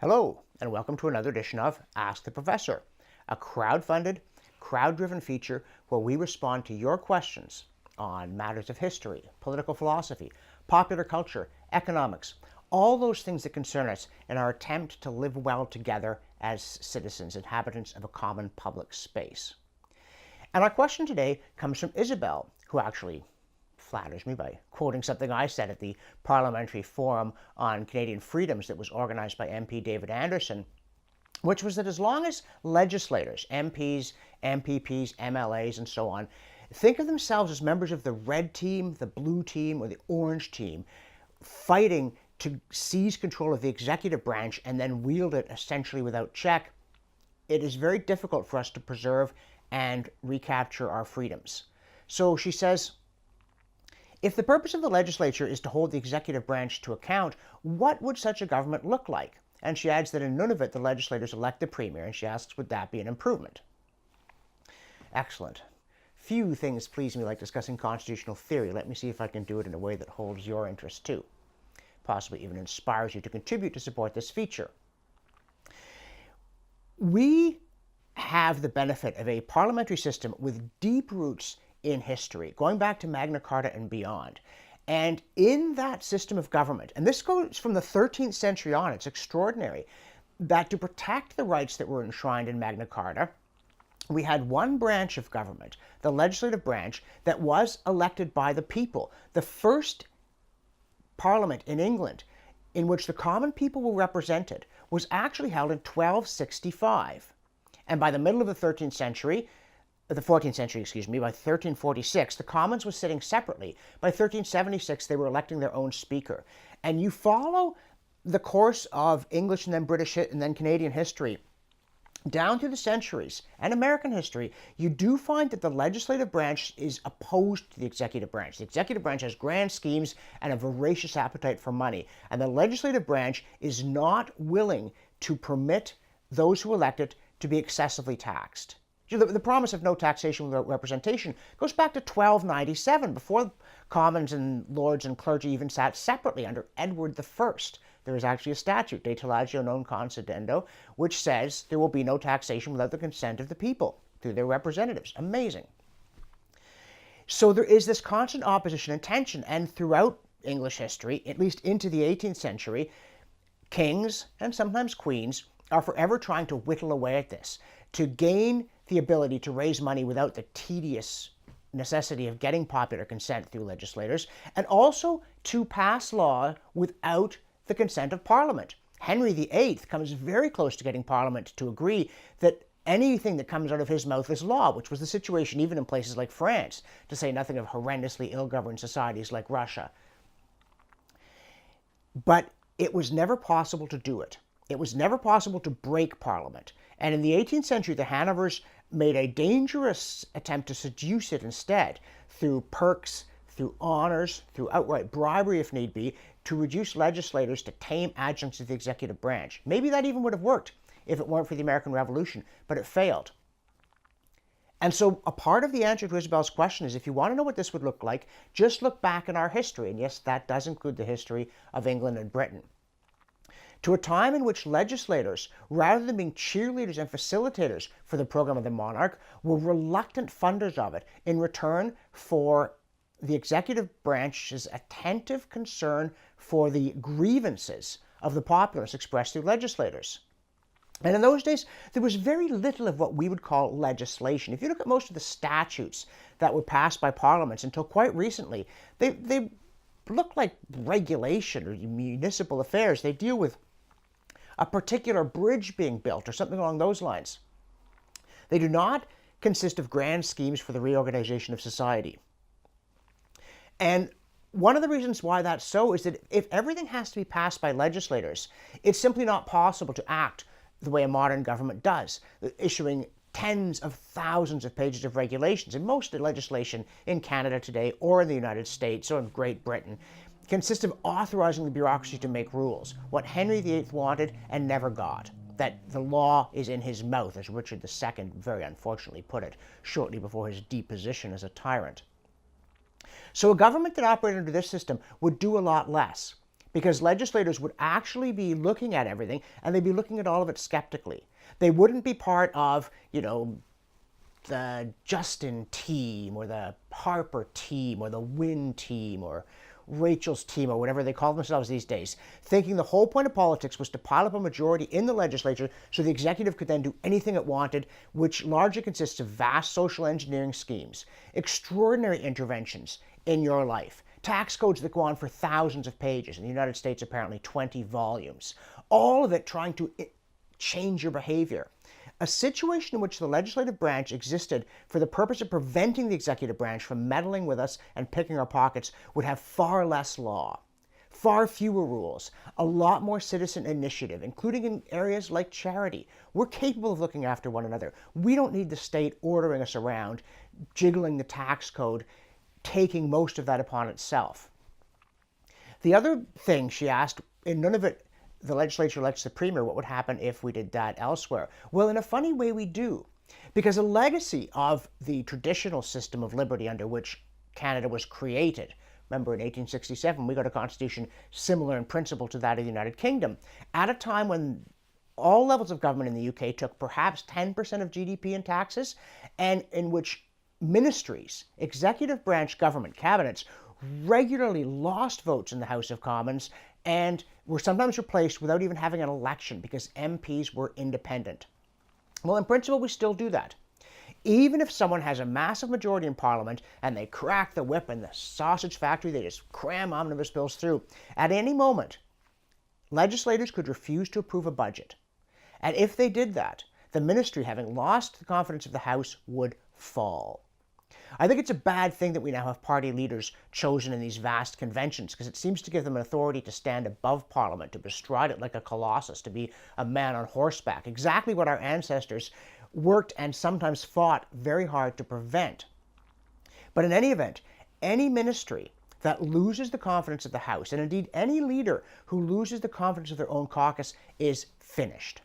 Hello, and welcome to another edition of Ask the Professor, a crowd-funded, crowd-driven feature where we respond to your questions on matters of history, political philosophy, popular culture, economics, all those things that concern us in our attempt to live well together as citizens, inhabitants of a common public space. And our question today comes from Isabel, who actually flatters me by quoting something I said at the Parliamentary Forum on Canadian Freedoms that was organized by MP David Anderson, which was that as long as legislators, MPs, MPPs, MLAs, and so on, think of themselves as members of the red team, the blue team, or the orange team, fighting to seize control of the executive branch and then wield it essentially without check, it is very difficult for us to preserve and recapture our freedoms. So she says, if the purpose of the legislature is to hold the executive branch to account, what would such a government look like? And she adds that in Nunavut, the legislators elect the premier, and she asks, would that be an improvement? Excellent. Few things please me like discussing constitutional theory. Let me see if I can do it in a way that holds your interest too. Possibly even inspires you to contribute to support this feature. We have the benefit of a parliamentary system with deep roots in history, going back to Magna Carta and beyond. And in that system of government, and this goes from the 13th century on, it's extraordinary, that to protect the rights that were enshrined in Magna Carta, we had one branch of government, the legislative branch, that was elected by the people. The first parliament in England in which the common people were represented was actually held in 1265. And by the middle of the 14th century, by 1346, the Commons was sitting separately. By 1376, they were electing their own speaker. And you follow the course of English and then British and then Canadian history down through the centuries and American history, you do find that the legislative branch is opposed to the executive branch. The executive branch has grand schemes and a voracious appetite for money. And the legislative branch is not willing to permit those who elect it to be excessively taxed. The promise of no taxation without representation goes back to 1297, before commons and lords and clergy even sat separately under Edward I. There is actually a statute, De Tellagio non concedendo, which says there will be no taxation without the consent of the people through their representatives. Amazing. So there is this constant opposition and tension, and throughout English history, at least into the 18th century, kings and sometimes queens are forever trying to whittle away at this, to gain the ability to raise money without the tedious necessity of getting popular consent through legislators, and also to pass law without the consent of Parliament. Henry VIII comes very close to getting Parliament to agree that anything that comes out of his mouth is law, which was the situation even in places like France, to say nothing of horrendously ill-governed societies like Russia. But it was never possible to do it. It was never possible to break Parliament. And in the 18th century, the Hanovers made a dangerous attempt to seduce it instead, through perks, through honors, through outright bribery if need be, to reduce legislators to tame adjuncts of the executive branch. Maybe that even would have worked if it weren't for the American Revolution, but it failed. And so a part of the answer to Isabel's question is, if you want to know what this would look like, just look back in our history. And yes, that does include the history of England and Britain, to a time in which legislators, rather than being cheerleaders and facilitators for the program of the monarch, were reluctant funders of it in return for the executive branch's attentive concern for the grievances of the populace expressed through legislators. And in those days, there was very little of what we would call legislation. If you look at most of the statutes that were passed by parliaments until quite recently, they look like regulation or municipal affairs. They deal with a particular bridge being built or something along those lines. They do not consist of grand schemes for the reorganization of society. And one of the reasons why that's so is that if everything has to be passed by legislators, it's simply not possible to act the way a modern government does, issuing tens of thousands of pages of regulations. And most legislation in Canada today, or in the United States, or in Great Britain, consists of authorizing the bureaucracy to make rules, what Henry VIII wanted and never got, that the law is in his mouth, as Richard II very unfortunately put it, shortly before his deposition as a tyrant. So a government that operated under this system would do a lot less, because legislators would actually be looking at everything, and they'd be looking at all of it skeptically. They wouldn't be part of, the Justin team or the Harper team or the Wynne team or Rachel's team or whatever they call themselves these days, thinking the whole point of politics was to pile up a majority in the legislature so the executive could then do anything it wanted, which largely consists of vast social engineering schemes, extraordinary interventions in your life, tax codes that go on for thousands of pages, in the United States apparently 20 volumes, all of it trying to change your behavior. A situation in which the legislative branch existed for the purpose of preventing the executive branch from meddling with us and picking our pockets would have far less law, far fewer rules, a lot more citizen initiative, including in areas like charity. We're capable of looking after one another. We don't need the state ordering us around, jiggling the tax code, taking most of that upon itself. The other thing she asked, and none of it the legislature elects the premier, what would happen if we did that elsewhere? Well, in a funny way, we do. Because a legacy of the traditional system of liberty under which Canada was created, remember in 1867, we got a constitution similar in principle to that of the United Kingdom, at a time when all levels of government in the UK took perhaps 10% of GDP in taxes, and in which ministries, executive branch government, cabinets, regularly lost votes in the House of Commons and were sometimes replaced without even having an election because MPs were independent. Well, in principle, we still do that. Even if someone has a massive majority in Parliament and they crack the whip in the sausage factory, they just cram omnibus bills through, at any moment, legislators could refuse to approve a budget. And if they did that, the ministry, having lost the confidence of the House, would fall. I think it's a bad thing that we now have party leaders chosen in these vast conventions, because it seems to give them an authority to stand above Parliament, to bestride it like a colossus, to be a man on horseback, exactly what our ancestors worked and sometimes fought very hard to prevent. But in any event, any ministry that loses the confidence of the House, and indeed any leader who loses the confidence of their own caucus, is finished.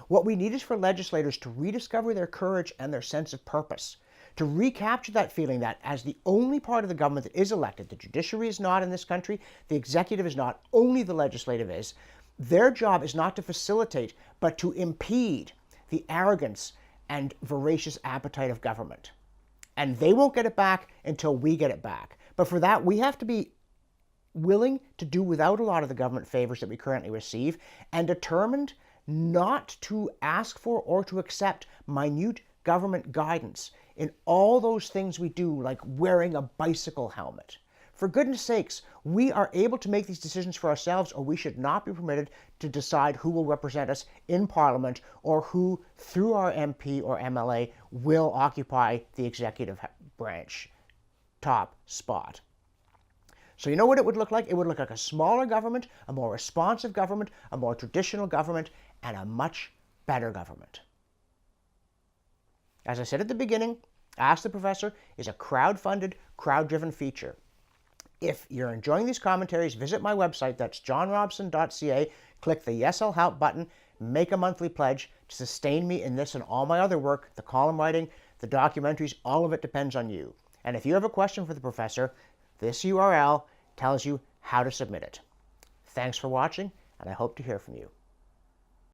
What we need is for legislators to rediscover their courage and their sense of purpose, to recapture that feeling that as the only part of the government that is elected, the judiciary is not in this country, the executive is not, only the legislative is, their job is not to facilitate, but to impede the arrogance and voracious appetite of government. And they won't get it back until we get it back. But for that, we have to be willing to do without a lot of the government favors that we currently receive, and determined not to ask for or to accept minute government guidance in all those things we do, like wearing a bicycle helmet. For goodness sakes, we are able to make these decisions for ourselves, or we should not be permitted to decide who will represent us in Parliament or who, through our MP or MLA, will occupy the executive branch top spot. So you know what it would look like? It would look like a smaller government, a more responsive government, a more traditional government, and a much better government. As I said at the beginning, Ask the Professor is a crowd-funded, crowd-driven feature. If you're enjoying these commentaries, visit my website, that's johnrobson.ca, click the Yes, I'll Help button, make a monthly pledge to sustain me in this and all my other work, the column writing, the documentaries, all of it depends on you. And if you have a question for the professor, this URL tells you how to submit it. Thanks for watching, and I hope to hear from you.